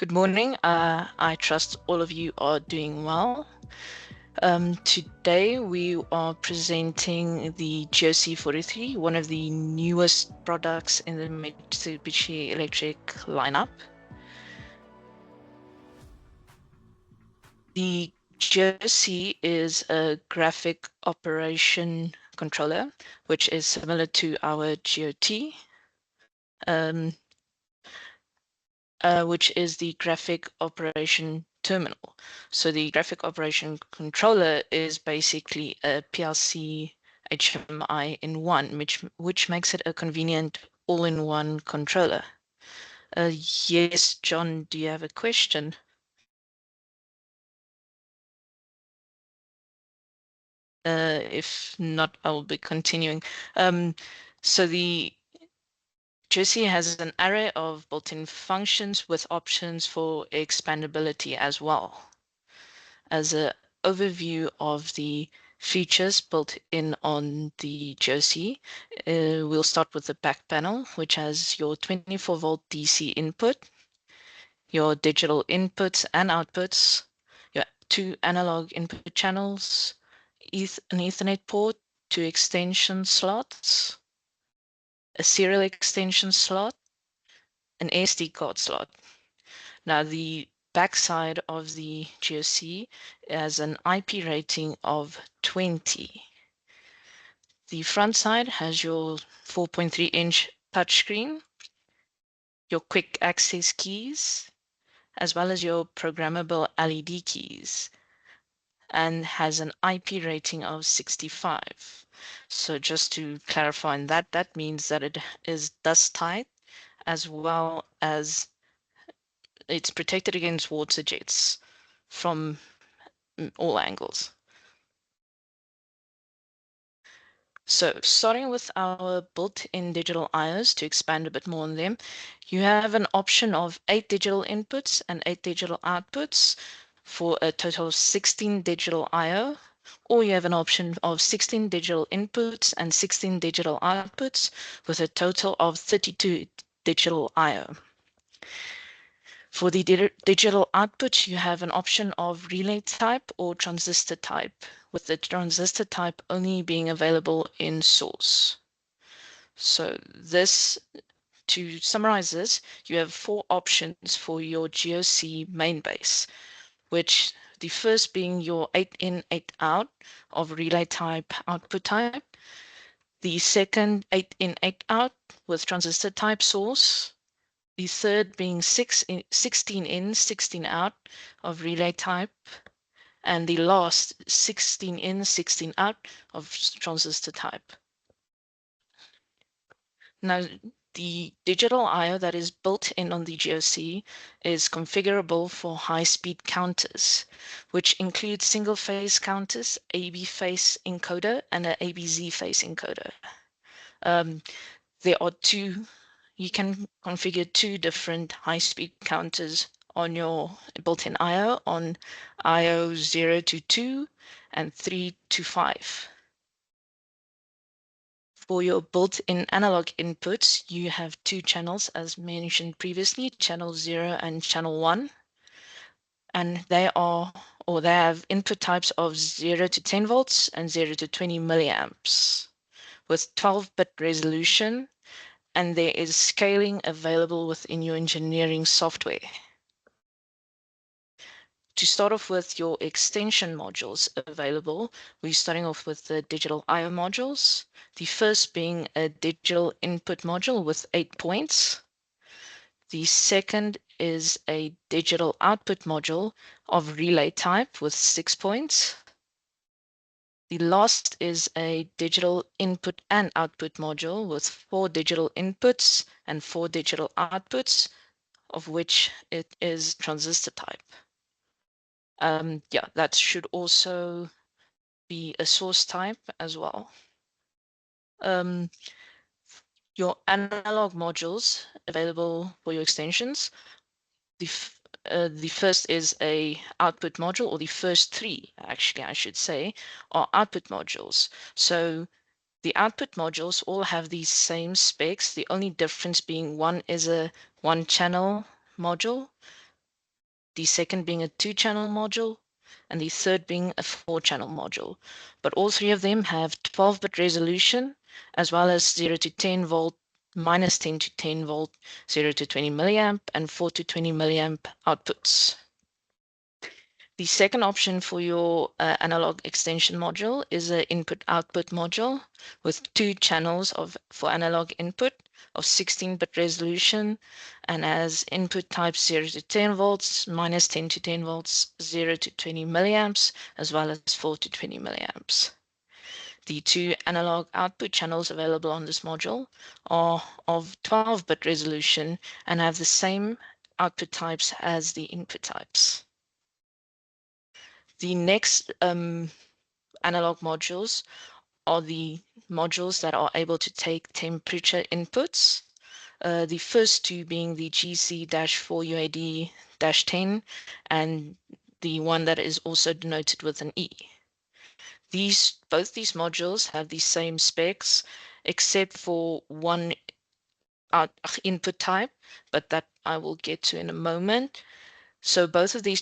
Good morning. I trust all of you are doing well. Today we are presenting the GOC 43, one of the newest products in the Mitsubishi Electric lineup. The GOC is a graphic operation controller, which is similar to our GOT. Which is the graphic operation terminal. So the graphic operation controller is basically a PLC HMI in one, which makes it a convenient all-in-one controller. Yes, John, do you have a question? If not, I will be continuing. So the GOC has an array of built-in functions with options for expandability as well. As an overview of the features built in on the GOC, we'll start with the back panel, which has your 24-volt DC input, your digital inputs and outputs, your 2 analog input channels, an Ethernet port, 2 extension slots, a serial extension slot, an SD card slot. Now, the backside of the GOC has an IP rating of 20. The front side has your 4.3-inch touchscreen, your quick access keys, as well as your programmable LED keys, and has an IP rating of 65. So just to clarify on that, that means that it is dust tight, as well as it's protected against water jets from all angles. So starting with our built-in digital IOs, to expand a bit more on them, you have an option of 8 digital inputs and 8 digital outputs for a total of 16 digital IO, or you have an option of 16 digital inputs and 16 digital outputs with a total of 32 digital IO. For the digital output, you have an option of relay type or transistor type, with the transistor type only being available in source. So this, to summarize this, you have 4 options for your GOC main base, which the first being your 8 in, 8 out of relay type output type. The second 8 in, 8 out with transistor type source. The third being 16 in, 16 out of relay type, and the last 16 in, 16 out of transistor type. Now, the digital IO that is built in on the GOC is configurable for high-speed counters, which include single-phase counters, AB phase encoder, and an ABZ phase encoder. There are you can configure 2 different high-speed counters on your built-in IO, on IO 0 to 2 and 3 to 5. For your built-in analog inputs, you have 2 channels, as mentioned previously, channel 0 and channel 1. And they have input types of 0 to 10 volts and 0 to 20 milliamps with 12-bit resolution, and there is scaling available within your engineering software. To start off with your extension modules available, we're starting off with the digital IO modules. The first being a digital input module with 8 points. The second is a digital output module of relay type with 6 points. The last is a digital input and output module with 4 digital inputs and 4 digital outputs, of which it is transistor type. Yeah, that should also be a source type as well. Your analog modules available for your extensions. The first is a output module, or the first 3, actually, I should say, are output modules. So the output modules all have these same specs, the only difference being one is a 1-channel module, the second being a 2-channel module, and the third being a 4-channel module. But all three of them have 12-bit resolution, as well as 0 to 10 volt, minus 10 to 10 volt, 0 to 20 milliamp, and 4 to 20 milliamp outputs. The second option for your analog extension module is an input-output module with 2 channels for analog input of 16-bit resolution, and has input types 0 to 10 volts, minus 10 to 10 volts, 0 to 20 milliamps, as well as 4 to 20 milliamps. The 2 analog output channels available on this module are of 12-bit resolution and have the same output types as the input types. The next analog modules are the modules that are able to take temperature inputs. The first two being the GC-4UAD-10 and the one that is also denoted with an E. Both these modules have the same specs except for one input type, but that I will get to in a moment. So both of these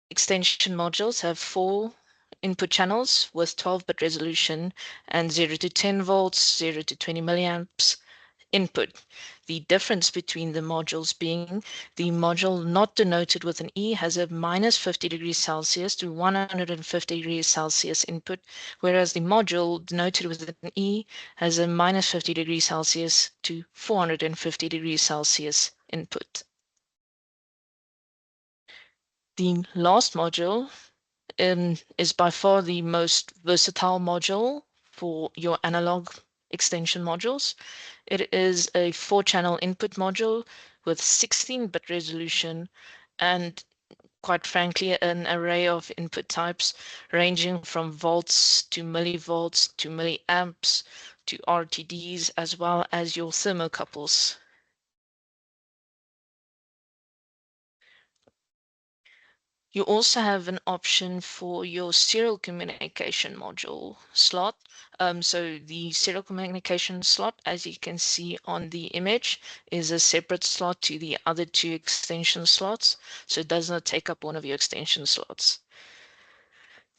extension modules have 4 input channels with 12-bit resolution and 0 to 10 volts, 0 to 20 milliamps input. The difference between the modules being the module not denoted with an E has a minus 50 degrees Celsius to 150 degrees Celsius input, whereas the module denoted with an E has a minus 50 degrees Celsius to 450 degrees Celsius input. The last module is by far the most versatile module for your analog extension modules. It is a 4-channel input module with 16-bit resolution and, quite frankly, an array of input types ranging from volts to millivolts to milliamps to RTDs, as well as your thermocouples. You also have an option for your serial communication module slot. So the serial communication slot, as you can see on the image, is a separate slot to the other 2 extension slots. So it does not take up one of your extension slots.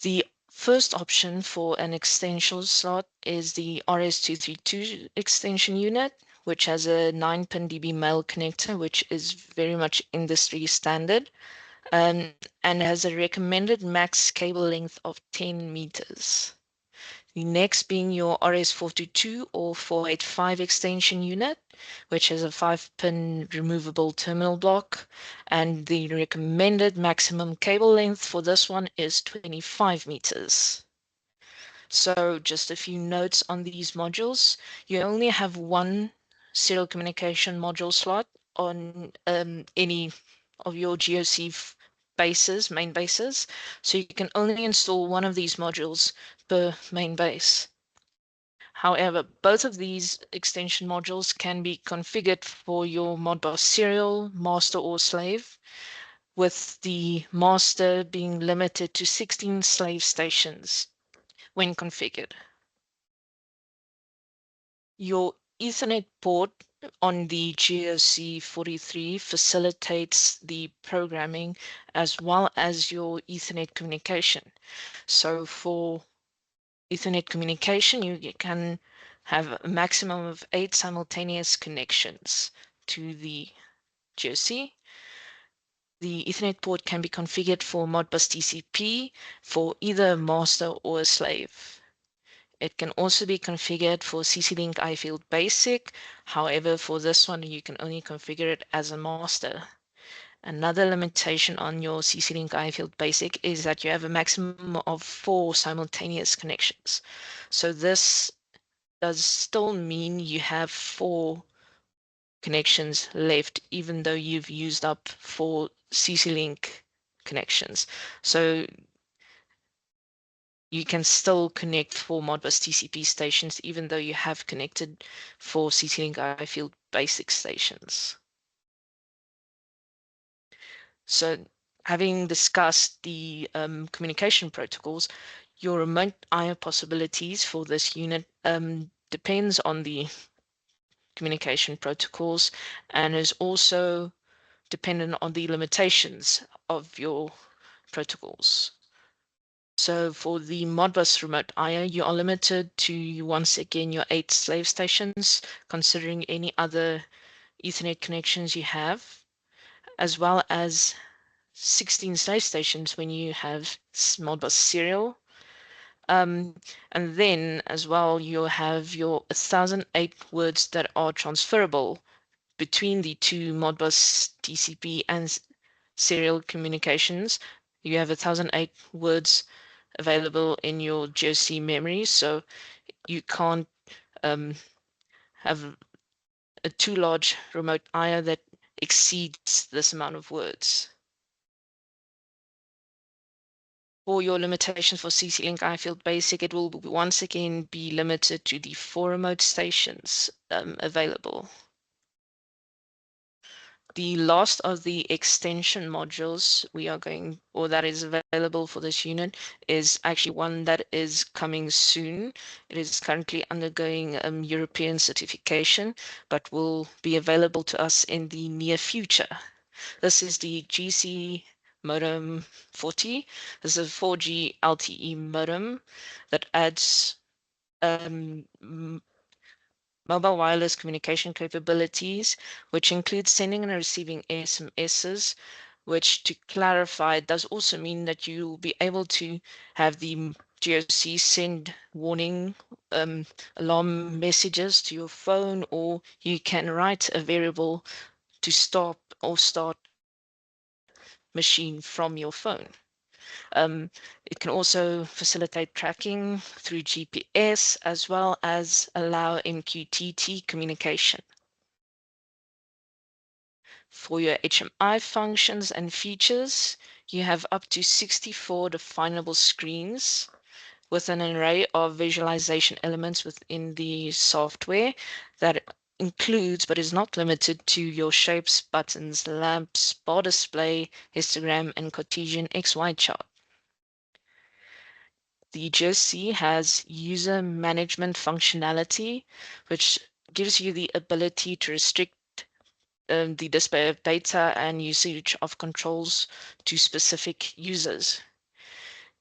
The first option for an extension slot is the RS232 extension unit, which has a 9-pin DB male connector, which is very much industry standard. And has a recommended max cable length of 10 meters. The next being your RS422 or 485 extension unit, which has a 5-pin removable terminal block, and the recommended maximum cable length for this one is 25 meters. So just a few notes on these modules. You only have one serial communication module slot on any of your GOC bases, main bases. So you can only install one of these modules per main base. However, both of these extension modules can be configured for your Modbus serial, master or slave, with the master being limited to 16 slave stations when configured. Your Ethernet port on the GOC 43 facilitates the programming as well as your Ethernet communication. So for Ethernet communication, you can have a maximum of 8 simultaneous connections to the GOC. The Ethernet port can be configured for Modbus TCP for either a master or a slave. It can also be configured for CC-Link iField Basic. However, for this one, you can only configure it as a master. Another limitation on your CC-Link iField Basic is that you have a maximum of 4 simultaneous connections. So this does still mean you have 4 connections left, even though you've used up 4 CC-Link connections. So you can still connect 4 Modbus TCP stations, even though you have connected 4 CC-Link iField Basic stations. So having discussed the communication protocols, your remote I/O possibilities for this unit depends on the communication protocols and is also dependent on the limitations of your protocols. So for the Modbus remote I/O, you are limited to, once again, your 8 slave stations, considering any other Ethernet connections you have, as well as 16 slave stations when you have Modbus serial. And then as well, you'll have your 1008 words that are transferable between the two Modbus TCP and serial communications. You have 1008 words available in your GOC memory, so you can't have a too large remote I/O that exceeds this amount of words. For your limitations for CC-Link iField Basic, it will once again be limited to the 4 remote stations available. The last of the extension modules we are going, or that is available for this unit, is actually one that is coming soon. It is currently undergoing European certification, but will be available to us in the near future. This is the GC modem 40. This is a 4G LTE modem that adds mobile wireless communication capabilities, which includes sending and receiving SMSs, which, to clarify, does also mean that you will be able to have the GOC send warning alarm messages to your phone, or you can write a variable to stop or start machine from your phone. It can also facilitate tracking through GPS, as well as allow MQTT communication. For your HMI functions and features, you have up to 64 definable screens with an array of visualization elements within the software that includes, but is not limited to, your shapes, buttons, lamps, bar display, histogram, and Cartesian XY chart. The GOC has user management functionality, which gives you the ability to restrict the display of data and usage of controls to specific users.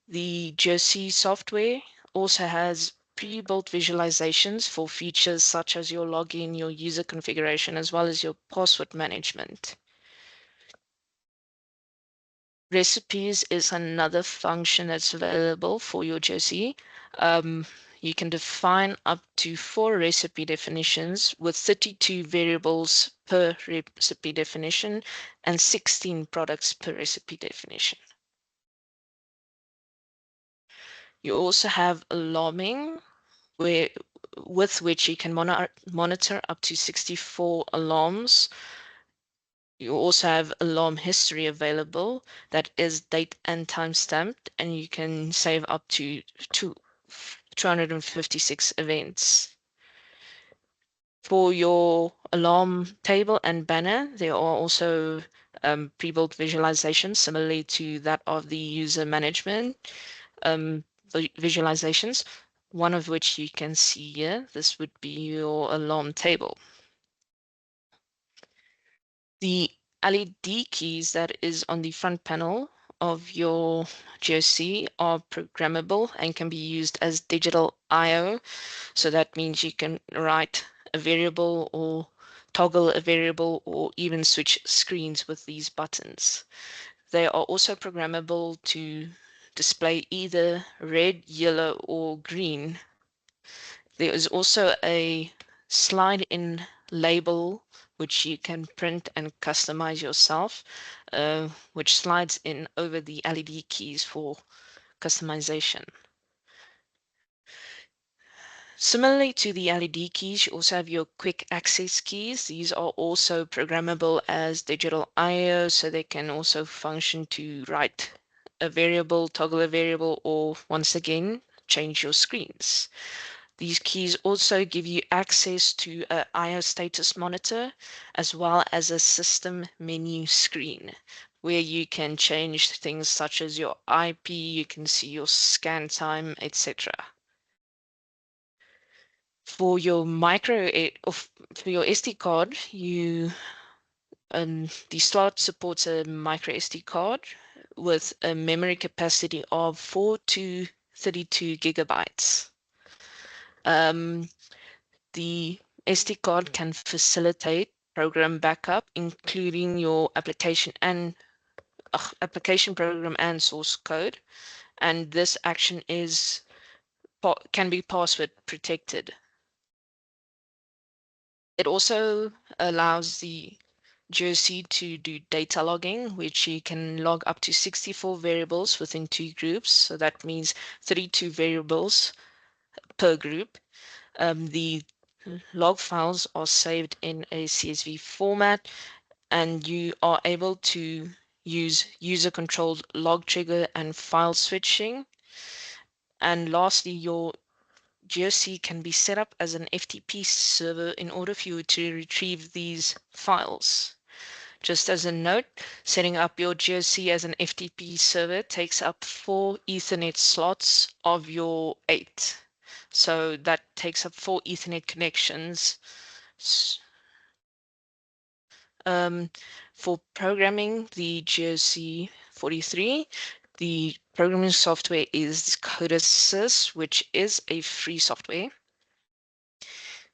The GOC software also has pre-built visualizations for features such as your login, your user configuration, as well as your password management. Recipes is another function that's available for your GOC. You can define up to 4 recipe definitions with 32 variables per recipe definition and 16 products per recipe definition. You also have alarming, with which you can monitor up to 64 alarms. You also have alarm history available that is date and time stamped, and you can save up to 256 events. For your alarm table and banner, there are also pre-built visualizations similarly to that of the user management visualizations, one of which you can see here. This would be your alarm table. The LED keys that is on the front panel of your GOC are programmable and can be used as digital I/O. So that means you can write a variable or toggle a variable or even switch screens with these buttons. They are also programmable to display either red, yellow, or green. There is also a slide in label which you can print and customize yourself, which slides in over the LED keys for customization. Similarly to the LED keys, you also have your quick access keys. These are also programmable as digital I/O, so they can also function to write a variable, toggle a variable, or once again, change your screens. These keys also give you access to an I/O status monitor, as well as a system menu screen, where you can change things such as your IP, you can see your scan time, etc. For your for your SD card, you The slot supports a micro SD card with a memory capacity of 4 to 32 gigabytes. The SD card can facilitate program backup, including your application program and source code, and this action can be password protected. It also allows the GOC to do data logging, which you can log up to 64 variables within 2 groups. So that means 32 variables per group. The log files are saved in a CSV format, and you are able to use user-controlled log trigger and file switching. And lastly, your GOC can be set up as an FTP server in order for you to retrieve these files. Just as a note, setting up your GOC as an FTP server takes up 4 Ethernet slots of your 8. So that takes up 4 Ethernet connections. For programming the GOC 43, the programming software is CodeSys, which is a free software.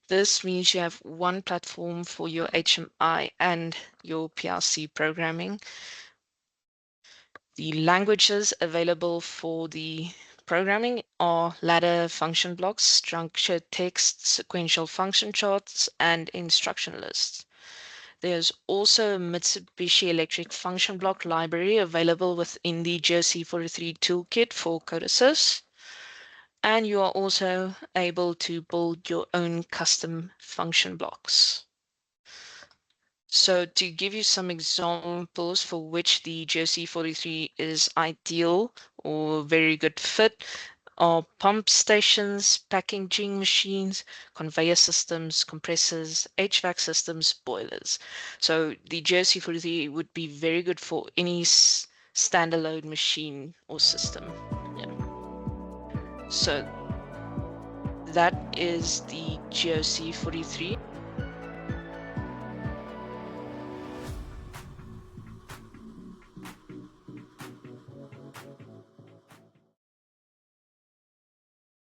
This means you have one platform for your HMI and your PLC programming. The languages available for the programming are ladder function blocks, structured text, sequential function charts, and instruction lists. There's also a Mitsubishi Electric function block library available within the GOC 43 toolkit for CodeSys. And you are also able to build your own custom function blocks. So to give you some examples for which the GOC 43 is ideal or very good fit are pump stations, packaging machines, conveyor systems, compressors, HVAC systems, boilers. So the GOC 43 would be very good for any standalone machine or system. Yeah. So that is the GOC 43.